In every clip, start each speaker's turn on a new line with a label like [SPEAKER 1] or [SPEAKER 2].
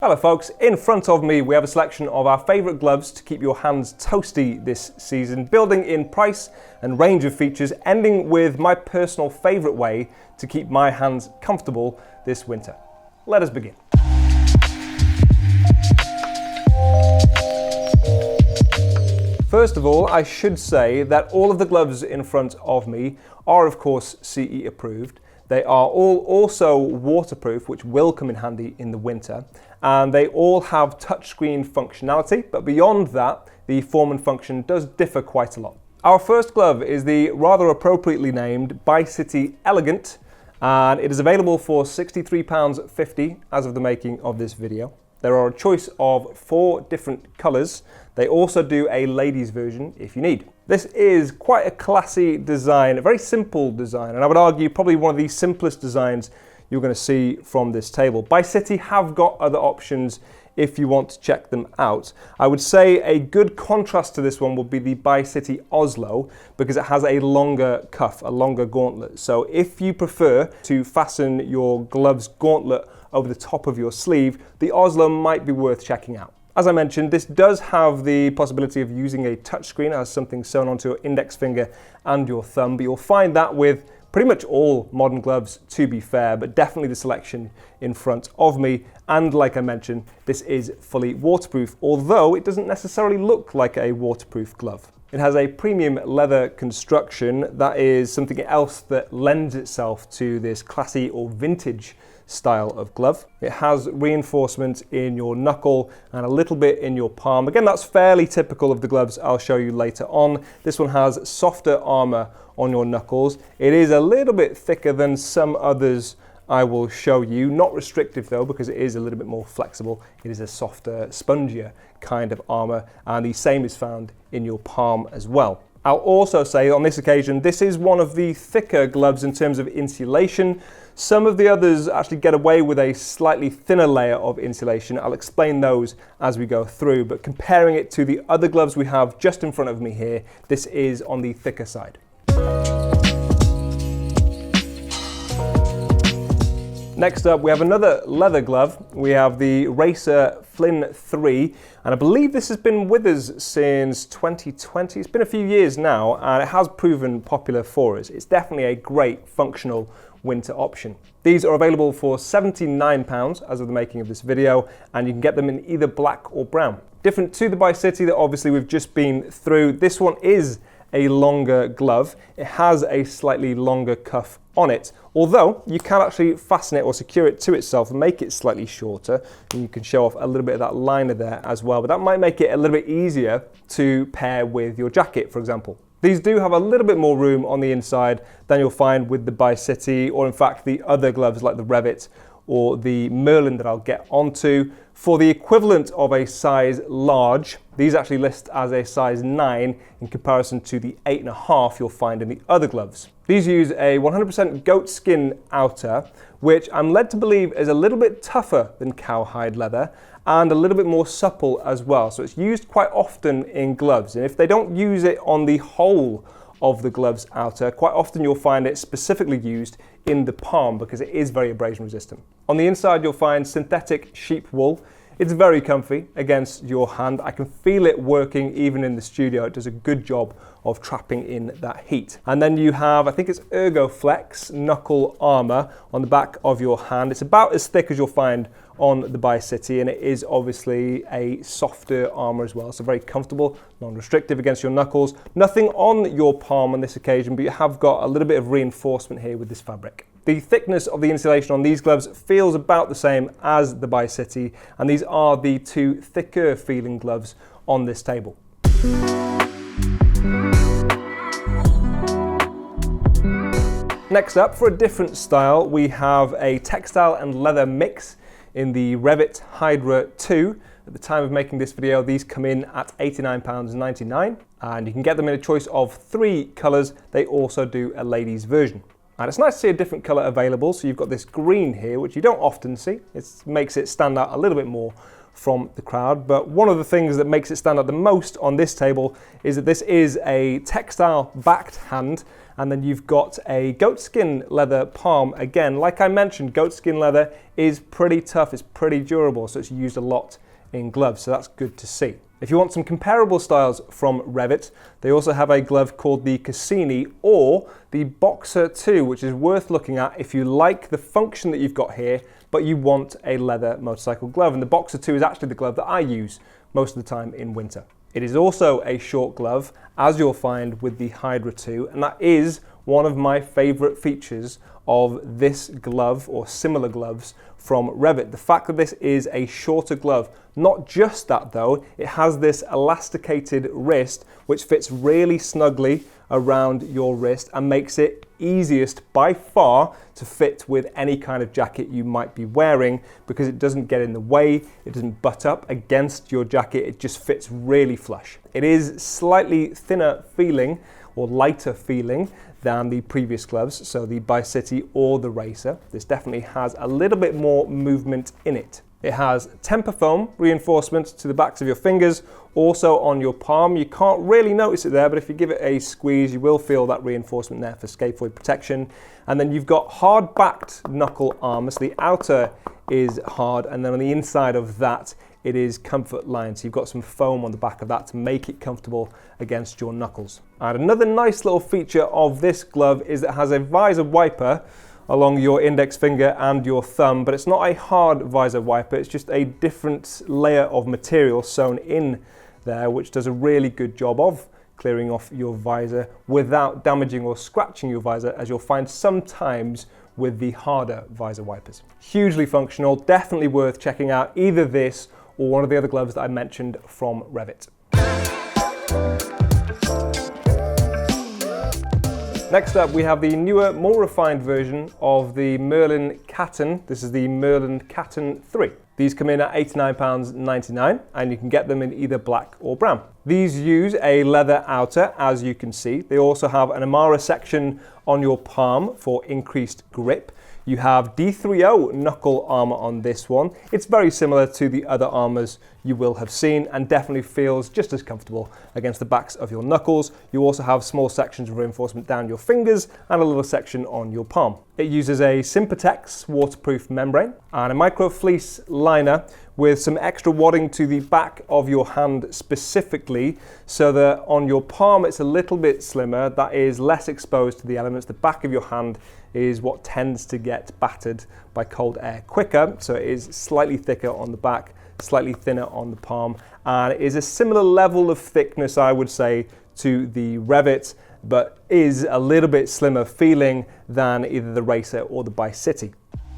[SPEAKER 1] Hello folks, in front of me we have a selection of our favourite gloves to keep your hands toasty this season, building in price and range of features, ending with my personal favourite way to keep my hands comfortable this winter. Let us begin. First of all, I should say that all of the gloves in front of me are of course CE approved. They are all also waterproof, which will come in handy in the winter, and they all have touchscreen functionality, but beyond that, the form and function does differ quite a lot. Our first glove is the rather appropriately named BYCITY Elegant, and it is available for £63.50 as of the making of this video. There are a choice of 4 different colours. They also do a ladies version if you need. This is quite a classy design, a very simple design, and I would argue probably one of the simplest designs you're going to see from this table. BYCITY have got other options if you want to check them out. I would say a good contrast to this one would be the BYCITY Oslo, because it has a longer cuff, a longer gauntlet. So if you prefer to fasten your glove's gauntlet over the top of your sleeve, the Oslo might be worth checking out. As I mentioned, this does have the possibility of using a touchscreen as something sewn onto your index finger and your thumb, but you'll find that with pretty much all modern gloves, to be fair, but definitely the selection in front of me. And like I mentioned, this is fully waterproof, although it doesn't necessarily look like a waterproof glove. It has a premium leather construction. That is something else that lends itself to this classy or vintage style of glove. It has reinforcement in your knuckle and a little bit in your palm. Again, that's fairly typical of the gloves I'll show you later on. This one has softer armor on your knuckles. It is a little bit thicker than some others I will show you. Not restrictive though, because it is a little bit more flexible. It is a softer, spongier kind of armor, and the same is found in your palm as well. I'll also say on this occasion, this is one of the thicker gloves in terms of insulation. Some of the others actually get away with a slightly thinner layer of insulation. I'll explain those as we go through, but comparing it to the other gloves we have just in front of me here, this is on the thicker side. Next up, we have another leather glove. We have the Racer FLYNN 3, and I believe this has been with us since 2020. It's been a few years now, and it has proven popular for us. It's definitely a great functional winter option. These are available for £79 as of the making of this video, and you can get them in either black or brown. Different to the BYCITY that obviously we've just been through, this one is a longer glove. It has a slightly longer cuff on it, although you can actually fasten it or secure it to itself and make it slightly shorter, and you can show off a little bit of that liner there as well, but that might make it a little bit easier to pair with your jacket, for example. These do have a little bit more room on the inside than you'll find with the BYCITY, or in fact the other gloves like the REVIT or the MERLIN that I'll get onto. For the equivalent of a size large, these actually list as a size 9 in comparison to the 8.5 you'll find in the other gloves. These use a 100% goat skin outer, which I'm led to believe is a little bit tougher than cowhide leather and a little bit more supple as well. So it's used quite often in gloves, and if they don't use it on the whole of the glove's outer, quite often you'll find it specifically used in the palm because it is very abrasion resistant. On the inside you'll find synthetic sheep wool. It's very comfy against your hand. I can feel it working even in the studio. It does a good job of trapping in that heat. And then you have, I think it's ErgoFlex knuckle armor on the back of your hand. It's about as thick as you'll find on the BYCITY, and it is obviously a softer armor as well. So very comfortable, non-restrictive against your knuckles. Nothing on your palm on this occasion, but you have got a little bit of reinforcement here with this fabric. The thickness of the insulation on these gloves feels about the same as the BYCITY, and these are the 2 thicker feeling gloves on this table. Next up, for a different style, we have a textile and leather mix in the REVIT HYDRA 2. At the time of making this video, these come in at £89.99, and you can get them in a choice of 3 colours. They also do a ladies version. And it's nice to see a different colour available. So you've got this green here, which you don't often see. It makes it stand out a little bit more from the crowd. But one of the things that makes it stand out the most on this table is that this is a textile backed hand, And then you've got a goatskin leather palm. Again, like I mentioned, goatskin leather is pretty tough, it's pretty durable, so it's used a lot in gloves, so that's good to see. If you want some comparable styles from REVIT, they also have a glove called the Cassini or the Boxer 2, which is worth looking at if you like the function that you've got here, but you want a leather motorcycle glove. And the Boxer 2 is actually the glove that I use most of the time in winter. It is also a short glove, as you'll find with the HYDRA 2, and that is one of my favorite features of this glove or similar gloves from REVIT. The fact that this is a shorter glove. Not just that though, it has this elasticated wrist which fits really snugly around your wrist and makes it easiest by far to fit with any kind of jacket you might be wearing, because it doesn't get in the way, it doesn't butt up against your jacket, it just fits really flush. It is slightly thinner feeling or lighter feeling than the previous gloves, so the BYCITY or the Racer. This definitely has a little bit more movement in it. It has temper foam reinforcement to the backs of your fingers, also on your palm. You can't really notice it there, but if you give it a squeeze, you will feel that reinforcement there for scaphoid protection. And then you've got hard-backed knuckle armor, so the outer is hard, and then on the inside of that, it is comfort lined. So you've got some foam on the back of that to make it comfortable against your knuckles. And another nice little feature of this glove is that it has a visor wiper along your index finger and your thumb, but it's not a hard visor wiper, it's just a different layer of material sewn in there, which does a really good job of clearing off your visor without damaging or scratching your visor, as you'll find sometimes with the harder visor wipers. Hugely functional, definitely worth checking out either this or one of the other gloves that I mentioned from REVIT. Next up, we have the newer, more refined version of the MERLIN CATTON. This is the MERLIN CATTON 3. These come in at £89.99 and you can get them in either black or brown. These use a leather outer, as you can see. They also have an Amara section on your palm for increased grip. You have D30 knuckle armor on this one. It's very similar to the other armors you will have seen and definitely feels just as comfortable against the backs of your knuckles. You also have small sections of reinforcement down your fingers and a little section on your palm. It uses a Sympatex waterproof membrane and a micro fleece liner with some extra wadding to the back of your hand specifically, so that on your palm it's a little bit slimmer, that is less exposed to the elements. The back of your hand is what tends to get battered by cold air quicker, so it is slightly thicker on the back, slightly thinner on the palm, and it is a similar level of thickness, I would say, to the REVIT, but is a little bit slimmer feeling than either the Racer or the BYCITY.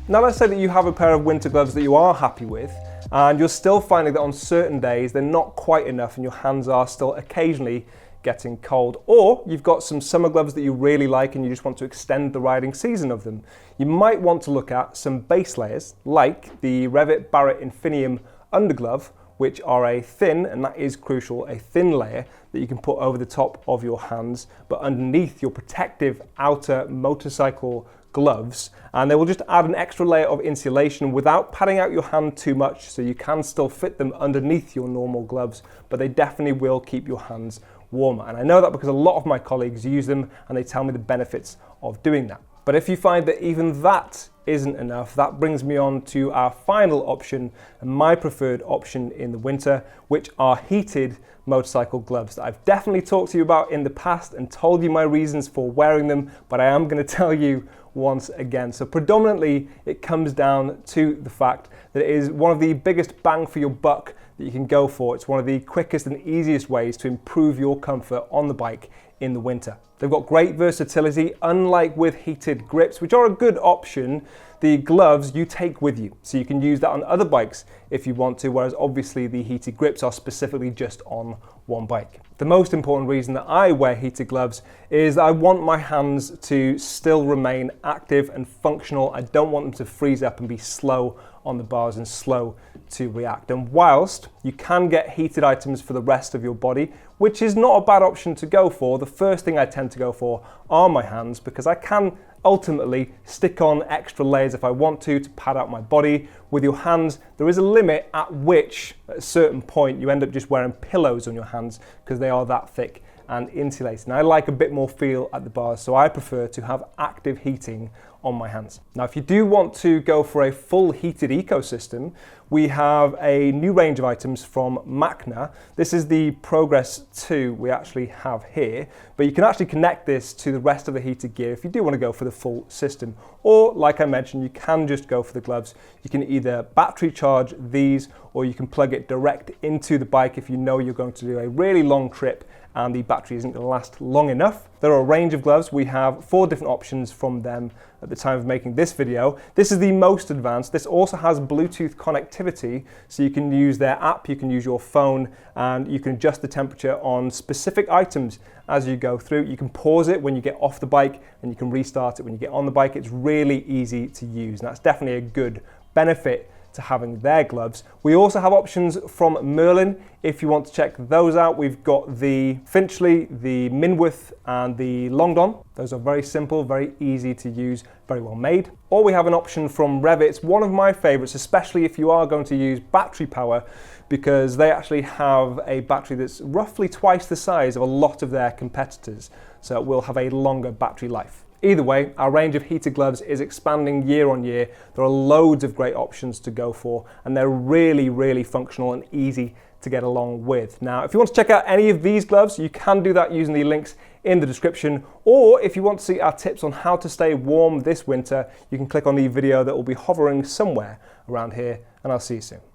[SPEAKER 1] Now let's say that you have a pair of winter gloves that you are happy with, and you're still finding that on certain days they're not quite enough and your hands are still occasionally getting cold, or you've got some summer gloves that you really like and you just want to extend the riding season of them. You might want to look at some base layers like the REVIT BARET INFINIUM underglove, which are a thin, and that is crucial, a thin layer that you can put over the top of your hands, but underneath your protective outer motorcycle gloves, and they will just add an extra layer of insulation without padding out your hand too much, so you can still fit them underneath your normal gloves, but they definitely will keep your hands warmer. And I know that because a lot of my colleagues use them and they tell me the benefits of doing that. But if you find that even that isn't enough, that brings me on to our final option and my preferred option in the winter, which are heated motorcycle gloves that I've definitely talked to you about in the past and told you my reasons for wearing them, but I am going to tell you once again. So predominantly it comes down to the fact that it is one of the biggest bang for your buck that you can go for. It's one of the quickest and easiest ways to improve your comfort on the bike in the winter. They've got great versatility, unlike with heated grips, which are a good option. The gloves you take with you, so you can use that on other bikes if you want to, whereas obviously the heated grips are specifically just on one bike. The most important reason that I wear heated gloves is that I want my hands to still remain active and functional. I don't want them to freeze up and be slow on the bars and slow to react. And whilst you can get heated items for the rest of your body, which is not a bad option to go for, the first thing I tend to go for are my hands, because I can ultimately stick on extra layers if I want to pad out my body. With your hands, there is a limit at which, at a certain point, you end up just wearing pillows on your hands because they are that thick and insulated. And I like a bit more feel at the bars, so I prefer to have active heating on my hands. Now, if you do want to go for a full heated ecosystem, we have a new range of items from Macna. This is the Progress 2 we actually have here, but you can actually connect this to the rest of the heated gear if you do want to go for the full system. Or, like I mentioned, you can just go for the gloves. You can either battery charge these, or you can plug it direct into the bike if you know you're going to do a really long trip and the battery isn't going to last long enough. There are a range of gloves. We have 4 different options from them at the time of making this video. This is the most advanced. This also has Bluetooth connectivity, so you can use their app, you can use your phone, and you can adjust the temperature on specific items as you go through. You can pause it when you get off the bike, and you can restart it when you get on the bike. It's really easy to use, and that's definitely a good benefit to having their gloves. We also have options from MERLIN. If you want to check those out, we've got the Finchley, the Minworth, and the Longdon. Those are very simple, very easy to use, very well made. Or we have an option from REVIT. It's one of my favorites, especially if you are going to use battery power, because they actually have a battery that's roughly twice the size of a lot of their competitors, so it will have a longer battery life. Either way, our range of heated gloves is expanding year on year. There are loads of great options to go for, and they're really, really functional and easy to get along with. Now, if you want to check out any of these gloves, you can do that using the links in the description, or if you want to see our tips on how to stay warm this winter, you can click on the video that will be hovering somewhere around here, and I'll see you soon.